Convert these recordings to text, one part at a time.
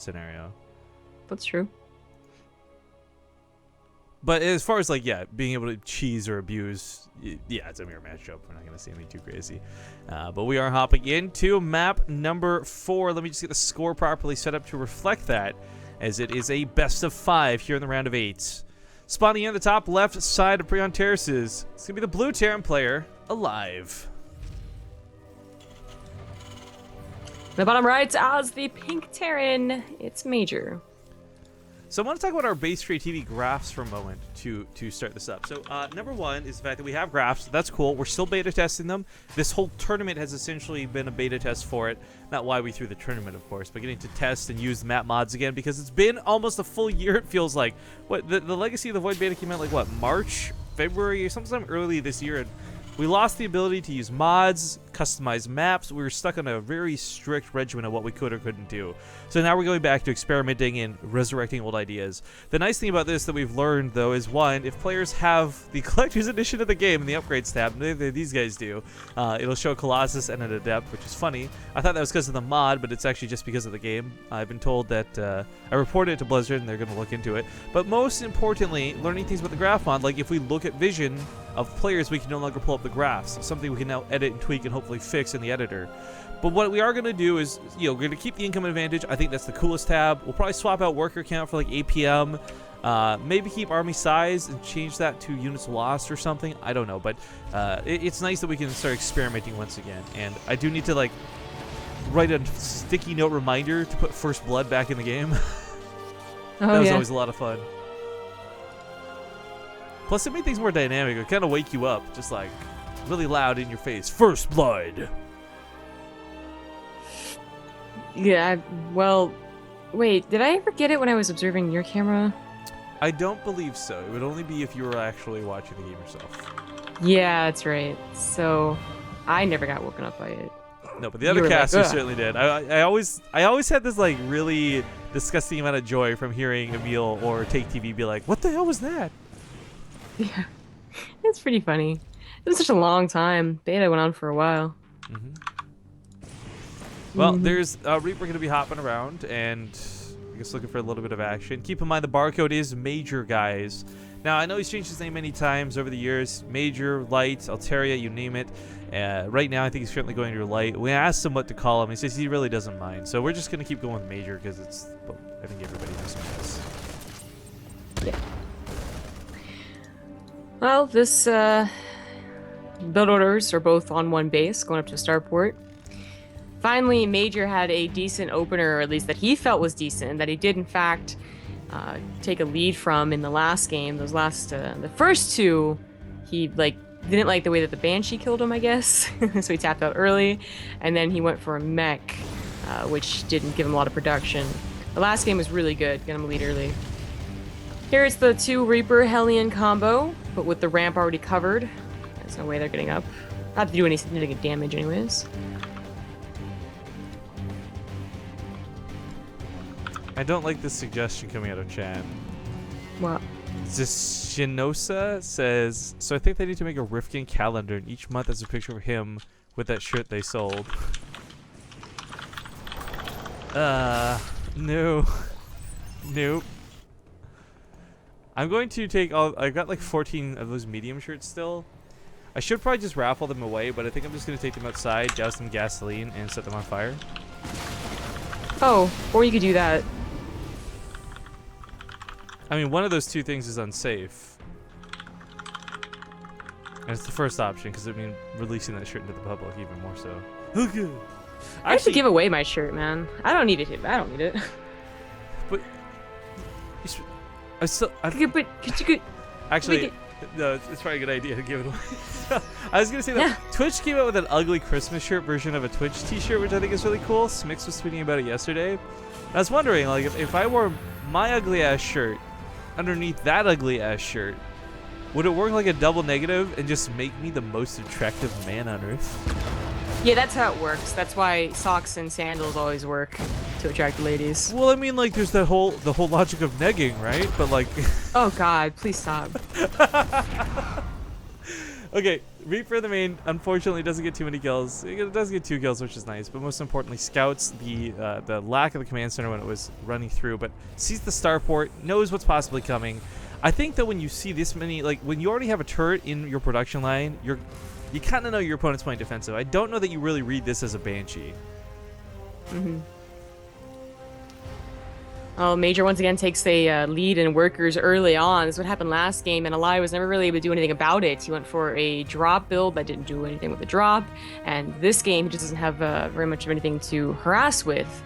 scenario. That's true. But as far as like, yeah, being able to cheese or abuse, yeah, it's a mirror matchup. We're not going to see anything too crazy. But we are hopping into map number 4. Let me just get the score properly set up to reflect that, as it is a best of 5 here in the round of 8. Spawning in on the top left side of Prion Terraces, it's going to be the blue Terran player, aLive. The bottom right as the pink Terran, it's Major. So I want to talk about our BaseTradeTVT graphs for a moment to start this up. So number one is the fact that we have graphs. That's cool. We're still beta testing them. This whole tournament has essentially been a beta test for it. Not why we threw the tournament, of course, but getting to test and use the map mods again, because it's been almost a full year, it feels like. What the Legacy of the Void beta came out like, what, March, February, sometime early this year, and we lost the ability to use mods, customize maps. We were stuck on a very strict regimen of what we could or couldn't do. So now we're going back to experimenting and resurrecting old ideas. The nice thing about this that we've learned, though, is one, if players have the Collector's Edition of the game in the Upgrades tab, these guys do, it'll show Colossus and an Adept, which is funny. I thought that was because of the mod, but it's actually just because of the game. I've been told that I reported it to Blizzard, and they're going to look into it. But most importantly, learning things about the graph mod, like if we look at vision of players, we can no longer pull up the graphs. Something we can now edit and tweak and hopefully fix in the editor. But what we are going to do is, we're going to keep the income advantage. I think that's the coolest tab. We'll probably swap out worker count for like APM. Maybe keep army size and change that to units lost or something. I don't know, but it's nice that we can start experimenting once again. And I do need to like write a sticky note reminder to put First Blood back in the game. That was always a lot of fun. Plus, it made things more dynamic. It kind of wake you up, just like really loud in your face. First Blood. Yeah, well, wait, did I ever get it when I was observing your camera? I don't believe so. It would only be if you were actually watching the game yourself. Yeah, that's right. So, I never got woken up by it. No, but the other casters certainly did. I always had this like really disgusting amount of joy from hearing Emil or Take TV be like, "What the hell was that?" Yeah, it's pretty funny. It was such a long time. Beta went on for a while. Well, there's Reaper going to be hopping around and I guess looking for a little bit of action. Keep in mind the barcode is Major, guys. Now, I know he's changed his name many times over the years. Major, Light, Altaria, you name it. Right now, I think he's currently going to Light. We asked him what to call him. He says he really doesn't mind. So we're just going to keep going with Major because it's, well, I think everybody knows who it is. Yeah. Well, this build orders are both on one base, going up to Starport. Finally, Major had a decent opener, or at least that he felt was decent, that he did, in fact, take a lead from in the last game. Those last, the first two, he, didn't like the way that the Banshee killed him, I guess. So he tapped out early, and then he went for a mech, which didn't give him a lot of production. The last game was really good, got him a lead early. Here it's the 2 Reaper Hellion combo, but with the ramp already covered. There's no way they're getting up. Not to do any significant damage anyways. I don't like this suggestion coming out of chat. What? Shinosa says, so I think they need to make a Rifkin calendar, and each month has a picture of him with that shirt they sold. No. Nope. I'm going to take all, I've got like 14 of those medium shirts still. I should probably just raffle them away, but I think I'm just going to take them outside, douse them gasoline, and set them on fire. Oh, or you could do that. I mean, one of those two things is unsafe. And it's the first option, because I mean, releasing that shirt into the public even more so. Okay. I have to give away my shirt, man. I don't need it. I don't need it. But But could you actually, no, it's probably a good idea to give it away. I was gonna say that Twitch came out with an ugly Christmas shirt version of a Twitch T-shirt, which I think is really cool. Smix was tweeting about it yesterday. I was wondering, like, if I wore my ugly ass shirt underneath that ugly ass shirt, would it work like a double negative and just make me the most attractive man on earth? Yeah, that's how it works. That's why socks and sandals always work to attract ladies. Well, I mean, like, there's the whole logic of negging, right? But like, oh God, please stop. Okay, Reaper in the main, unfortunately, doesn't get too many kills. It does get 2 kills, which is nice, but most importantly, scouts the lack of the command center when it was running through, but sees the starport, knows what's possibly coming. I think that when you see this many, like when you already have a turret in your production line, you kind of know your opponent's playing defensive. I don't know that you really read this as a Banshee. Oh, Major once again takes a lead in workers early on. This is what happened last game, and aLive was never really able to do anything about it. He went for a drop build that didn't do anything with the drop, and this game he just doesn't have very much of anything to harass with.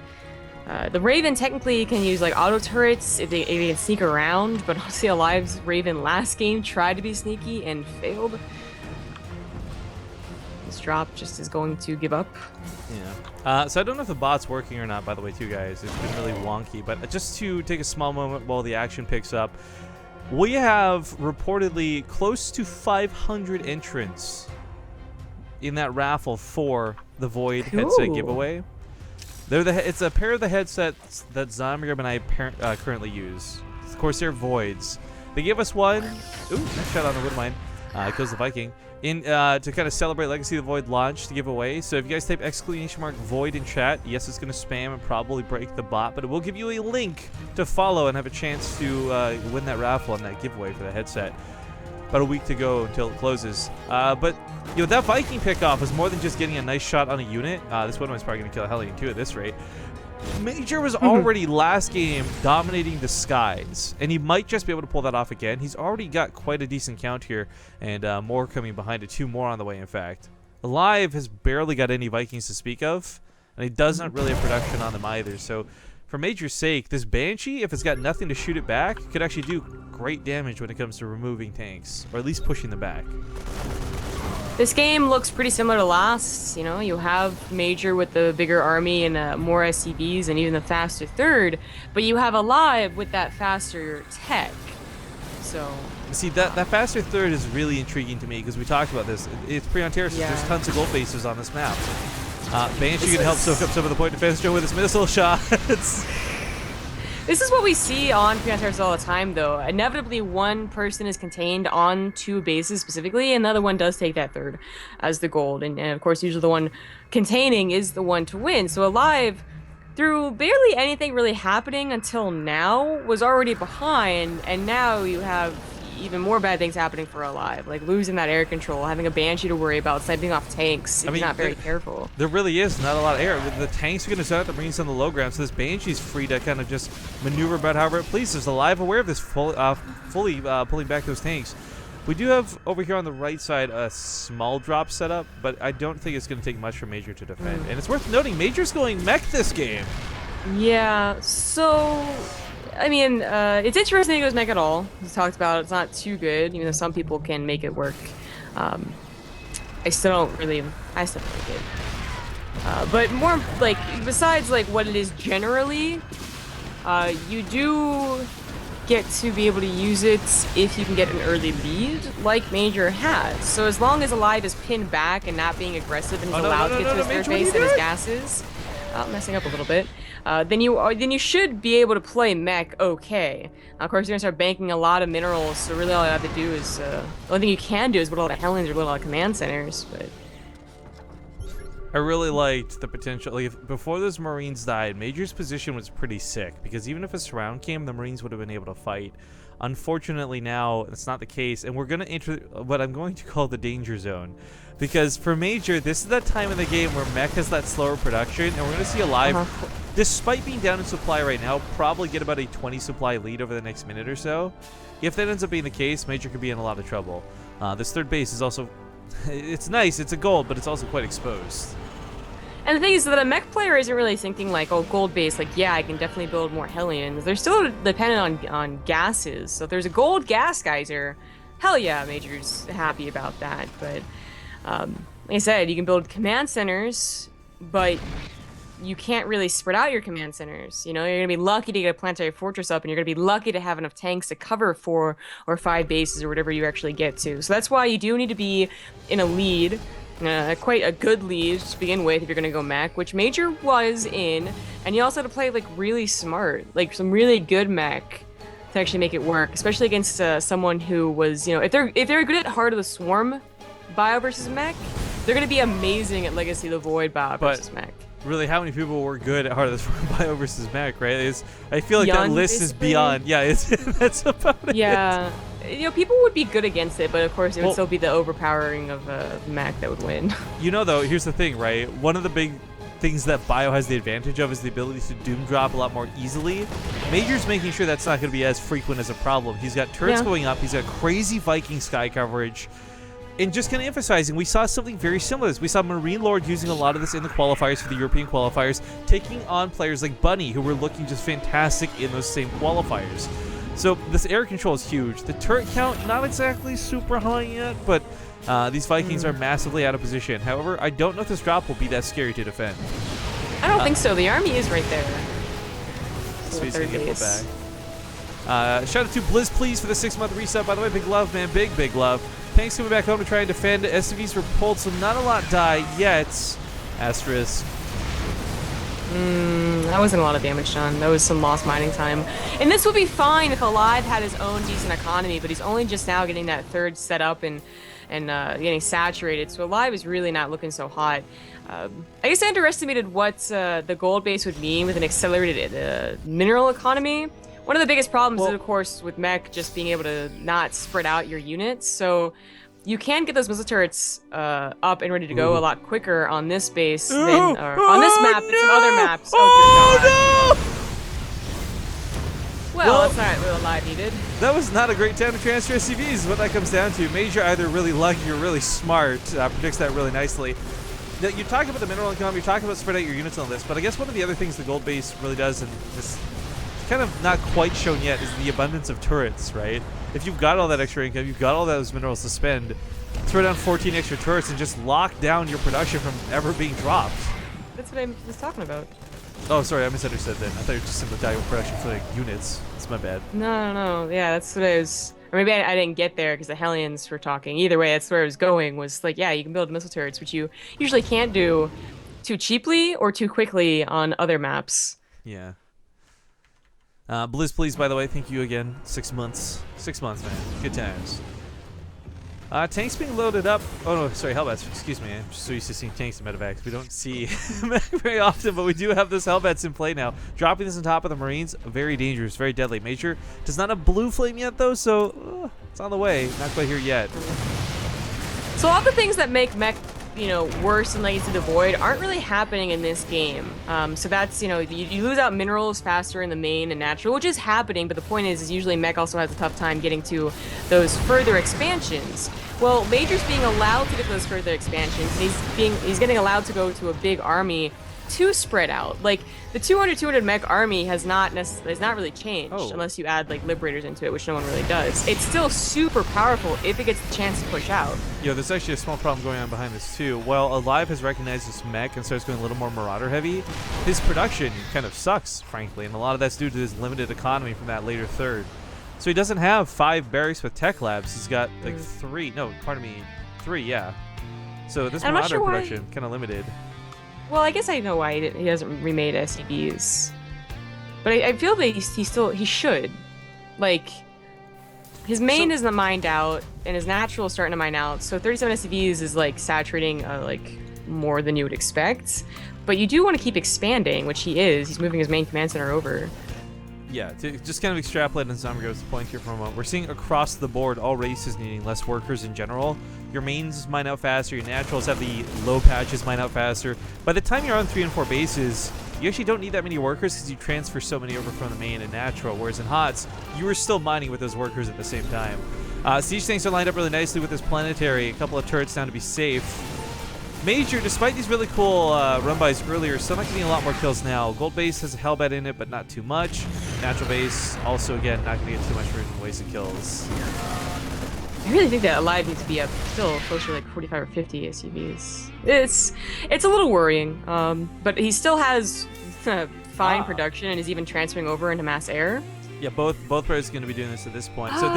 The Raven technically can use like auto turrets if they can sneak around, but honestly, aLive's Raven last game tried to be sneaky and failed. This drop just is going to give up. Yeah. So I don't know if the bot's working or not, by the way, too, guys. It's been really wonky. But just to take a small moment while the action picks up, we have reportedly close to 500 entrants in that raffle for the Void headset giveaway. It's a pair of the headsets that Zombie and I currently use. Of course, they're Voids. They gave us one. Ooh, nice shot on the wood mine. Kills the Viking. To kind of celebrate Legacy of the Void launch to give away. So if you guys type !Void in chat, yes, it's going to spam and probably break the bot, but it will give you a link to follow and have a chance to win that raffle and that giveaway for the headset. About a week to go until it closes. But that Viking pickoff is more than just getting a nice shot on a unit. This one was probably going to kill a Hellion too at this rate. Major was already last game dominating the skies, and he might just be able to pull that off again. He's already got quite a decent count here, and more coming behind it. 2 more on the way, in fact. aLive has barely got any Vikings to speak of, and he doesn't really have production on them either. So for Major's sake, this Banshee, if it's got nothing to shoot it back, could actually do great damage when it comes to removing tanks, or at least pushing them back. This game looks pretty similar to last. You have Major with the bigger army and more SCVs and even the faster third, but you have aLive with that faster tech. So see, that faster third is really intriguing to me because we talked about this. It's pre-on-terraces. Yeah. There's tons of gold bases on this map. Banshee can help soak up some of the point defense with his missile shots. This is what we see on pre-on-terraces all the time, though. Inevitably, one person is contained on 2 bases specifically, and the other one does take that third as the gold. And of course, usually the one containing is the one to win. So aLive, through barely anything really happening until now, was already behind, and now you have even more bad things happening for aLive, like losing that air control, having a Banshee to worry about, sniping off tanks if you're not very careful. There really is not a lot of air. The tanks are going to set up the Marines on the low ground, so this Banshee's free to kind of just maneuver about however it pleases. aLive aware of this, fully pulling back those tanks. We do have over here on the right side a small drop setup, but I don't think it's going to take much for Major to defend. And it's worth noting, Major's going mech this game. Yeah, so I mean, it's interesting it goes mech at all. We talked about it's not too good, even though some people can make it work. I still don't like it. But more, like, besides, like, what it is generally, you do get to be able to use it if you can get an early lead, like Major has. So as long as aLive is pinned back and not being aggressive and he's allowed to get to his third base and his gases, messing up a little bit, then you should be able to play mech okay. Of course, you're gonna start banking a lot of minerals, so really all you have to do is the only thing you can do is build a lot of Hellions or build a lot of command centers. But I really liked the potential. Like, before those Marines died, Major's position was pretty sick because even if a surround came, the Marines would have been able to fight. Unfortunately, now it's not the case, and we're going to enter what I'm going to call the danger zone. Because for Major, this is that time in the game where mech has that slower production, and we're going to see aLive, despite being down in supply right now, probably get about a 20 supply lead over the next minute or so. If that ends up being the case, Major could be in a lot of trouble. This third base is also, it's nice, it's a gold, but it's also quite exposed. And the thing is that a mech player isn't really thinking like, oh, gold base, like, yeah, I can definitely build more Hellions. They're still dependent on gases. So if there's a gold gas geyser, hell yeah, Major's happy about that. But like I said, you can build command centers, but you can't really spread out your command centers. You're going to be lucky to get a planetary fortress up, and you're going to be lucky to have enough tanks to cover 4 or 5 bases or whatever you actually get to. So that's why you do need to be in a lead. Quite a good lead to begin with if you're going to go mech, which Major was in, and you also have to play like really smart, like some really good mech to actually make it work, especially against someone who was, if they're good at Heart of the Swarm, Bio versus Mech, they're gonna be amazing at Legacy of the Void Bio versus Mech. Really, how many people were good at Heart of the Bio versus Mech, right? I feel like that Beyond, list basically. is beyond. Yeah, that's about it. Yeah, you know, people would be good against it, but of course it would still be the overpowering of Mech that would win. You know, though, here's the thing, right? One of the big things that Bio has the advantage of is the ability to doom drop a lot more easily. Major's making sure that's not going to be as frequent as a problem. He's got turrets going up. He's got crazy Viking sky coverage. And just kind of emphasizing, we saw something very similar. We saw Marine Lord using a lot of this in the qualifiers for the European qualifiers, taking on players like Bunny, who were looking just fantastic in those same qualifiers. So this air control is huge. The turret count, not exactly super high yet, but these Vikings are massively out of position. However, I don't know if this drop will be that scary to defend. I don't think so. The army is right there. So he's going to get pulled back. Shout out to Blizz Please for the 6-month reset. By the way, big love, man. Big love. Thanks coming back home to try and defend. SCVs were pulled, so not a lot die yet. Asterisk. That wasn't a lot of damage done. That was some lost mining time. And this would be fine if aLive had his own decent economy, but he's only just now getting that third set up and getting saturated. So aLive is really not looking so hot. I guess I underestimated what the gold base would mean with an accelerated mineral economy. One of the biggest problems is, of course, with Mech just being able to not spread out your units. So you can get those missile turrets up and ready to go a lot quicker on this base than on this map than some other maps. Oh, no! Well, that's not what aLive needed. That was not a great time to transfer SCVs, is what that comes down to. Major either really lucky or really smart. Predicts that really nicely. Now, you talk about the mineral economy, you talk about spread out your units on this, but I guess one of the other things the gold base really does, and this kind of not quite shown yet, is the abundance of turrets, right? If you've got all that extra income, you've got all those minerals to spend, throw down 14 extra turrets and just lock down your production from ever being dropped. That's what I was talking about. Oh, sorry, I misunderstood then. I thought you were just simply talking about production for like units. That's my bad. No. Yeah, that's what I was. Or maybe I didn't get there because the Hellions were talking. Either way, that's where I was going. Was like, yeah, you can build missile turrets, which you usually can't do too cheaply or too quickly on other maps. Yeah. Blizz, please, by the way, thank you again. 6 months. 6 months, man. Good times. Tanks being loaded up. Oh, no, sorry, Hellbats. Excuse me. I'm just so used to seeing tanks in medevacs. We don't see very often, but we do have this Hellbats in play now. Dropping this on top of the Marines, very dangerous, very deadly. Major does not have blue flame yet, though, so it's on the way. Not quite here yet. So all the things that make Mech, worse than Legacy of the Void aren't really happening in this game. So that's, you lose out minerals faster in the main and natural, which is happening, but the point is usually Mech also has a tough time getting to those further expansions. Well, Major's being allowed to get those further expansions, and he's getting allowed to go to a big army to spread out. Like, the 200 Mech army has not really changed, unless you add, like, Liberators into it, which no one really does. It's still super powerful if it gets the chance to push out. Yeah, there's actually a small problem going on behind this, too. While aLive has recognized this Mech and starts going a little more Marauder heavy, his production kind of sucks, frankly, and a lot of that's due to his limited economy from that later third. So he doesn't have 5 barracks with tech labs. He's got, like, 3. No, pardon me. 3, yeah. So this Marauder production, kind of limited. Well, I guess I know why he hasn't remade SCVs. But I feel that he should. Like, his main isn't mined out, and his natural is starting to mine out, so 37 SCVs is, like, saturating, like, more than you would expect. But you do want to keep expanding, which he is. He's moving his main command center over. Yeah, to just kind of extrapolate on Zombie's point here for a moment, we're seeing across the board all races needing less workers in general. Your mains mine out faster, your naturals have the low patches mine out faster. By the time you're on 3 and 4 bases, you actually don't need that many workers because you transfer so many over from the main and natural, whereas in HOTS, you were still mining with those workers at the same time. Siege tanks are lined up really nicely with this planetary, a couple of turrets down to be safe. Major, despite these really cool run-bys earlier, still not getting a lot more kills now. Gold base has a Hellbat in it, but not too much. Natural base, also, again, not going to get too much for wasted kills. I really think that aLive needs to be up still closer to like 45 or 50 SCVs. It's a little worrying, but he still has fine production and is even transferring over into mass air. Yeah, both players are going to be doing this at this point. So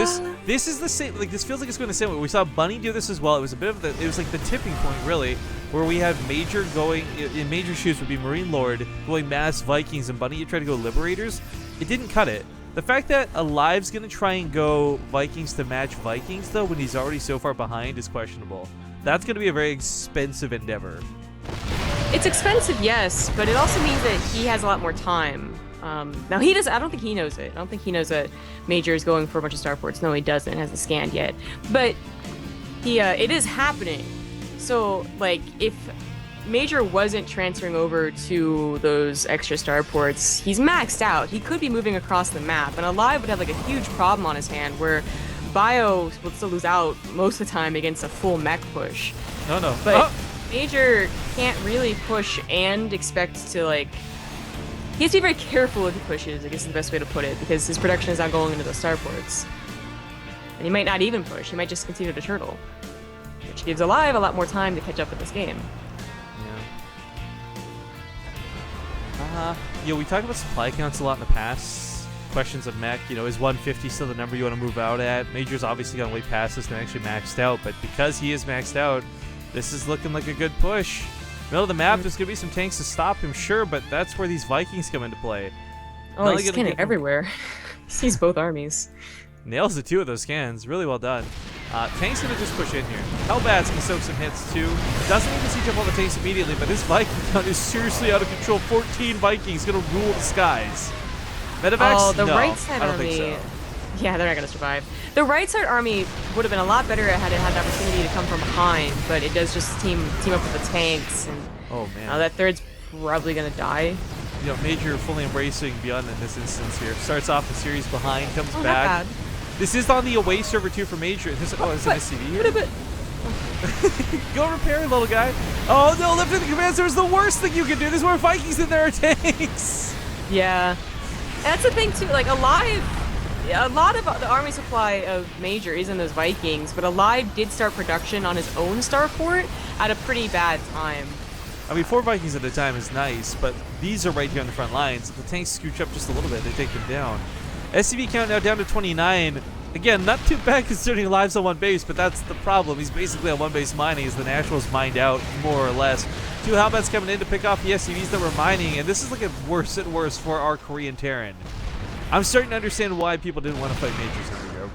this is the same. Like, this feels like it's going the same way. We saw Bunny do this as well. It was a bit of it was like the tipping point, really, where we had Major going in Major shoes would be Marine Lord going mass Vikings, and Bunny you try to go Liberators. It didn't cut it. The fact that aLive's going to try and go Vikings to match Vikings, though, when he's already so far behind, is questionable. That's going to be a very expensive endeavor. It's expensive, yes, but it also means that he has a lot more time. Now he does. I don't think he knows it. I don't think he knows that Major is going for a bunch of starports. No, he doesn't. Hasn't scanned yet. But he, it is happening. So like, if Major wasn't transferring over to those extra starports, he's maxed out. He could be moving across the map, and aLive would have like a huge problem on his hand where Bio will still lose out most of the time against a full mech push. No. But Major can't really push and expect to like. He has to be very careful if he pushes, I guess is the best way to put it, because his production is not going into those starports. And he might not even push, he might just continue to turtle. Which gives aLive a lot more time to catch up with this game. Yeah. We talked about supply counts a lot in the past. Questions of mech, is 150 still the number you want to move out at? Major's obviously gone way past this and actually maxed out, but because he is maxed out, this is looking like a good push. Middle of the map, there's going to be some tanks to stop him, sure, but that's where these Vikings come into play. Oh, he's scanning everywhere. He sees both armies. Nails the two of those scans. Really well done. Tank's going to just push in here. Hellbat's going to soak some hits, too. Doesn't even siege up all the tanks immediately, but this Viking count is seriously out of control. 14 Vikings going to rule the skies. Medevacs? Oh, the no, right side I don't army. think so. Yeah, they're not going to survive. The right side army would have been a lot better had it had the opportunity to come from behind, but it does just team up with the tanks, and oh man, that third's probably going to die. Major fully embracing Beyond in this instance here. Starts off the series behind, comes Not back. bad. This is on the away server too for Major. This, is an SCV here? Go repair, little guy. Oh no, lifting the command center is the worst thing you can do. There's more Vikings than there are tanks. Yeah. That's the thing too, like aLive, a lot of the army supply of Major is in those Vikings, but aLive did start production on his own starport at a pretty bad time. I mean, 4 Vikings at a time is nice, but these are right here on the front lines. If the tanks scooch up just a little bit, they take them down. SCV count now down to 29. Again, not too bad considering aLive's on one base, but that's the problem. He's basically on one base mining as the Nationals mined out, more or less. 2 Hellbats coming in to pick off the SCVs that were mining, and this is looking worse and worse for our Korean Terran. I'm starting to understand why people didn't want to fight Majors in the go.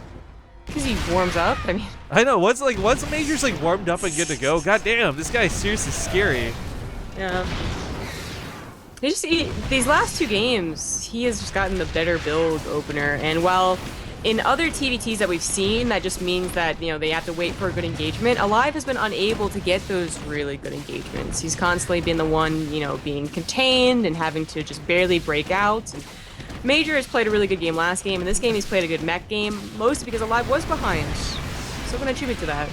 Because he warms up, I mean. I know, once Major's like warmed up and good to go, god damn, this guy is seriously scary. Yeah. These last 2 games, he has just gotten the better build opener, and while in other TvTs that we've seen, that just means that, they have to wait for a good engagement. aLive has been unable to get those really good engagements. He's constantly been the one, being contained and having to just barely break out. And Major has played a really good game last game, and this game he's played a good mech game, mostly because aLive was behind. So I'm going to attribute to that.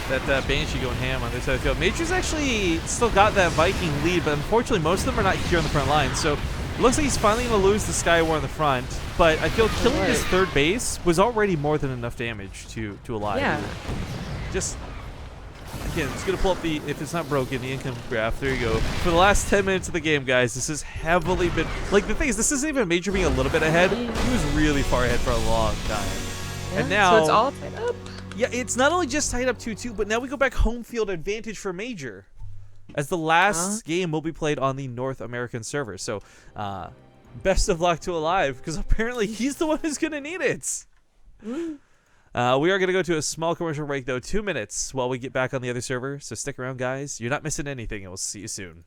That Banshee going ham on this side of the field. Major's actually still got that Viking lead, but unfortunately most of them are not here on the front line. So it looks like he's finally going to lose the Sky War in the front. But I feel killing his third base was already more than enough damage to aLive. Yeah. Just, again, it's going to pull up the, if it's not broken, the income graph. There you go. For the last 10 minutes of the game, guys, this has heavily been, like the thing is, this isn't even Major being a little bit ahead. He was really far ahead for a long time. Yeah, and now, so it's all tied up. Yeah, it's not only just tied up 2-2, but now we go back home field advantage for Major, as the last game will be played on the North American server. So, best of luck to aLive, because apparently he's the one who's going to need it. We are going to go to a small commercial break, though, 2 minutes while we get back on the other server. So stick around, guys. You're not missing anything, and we'll see you soon.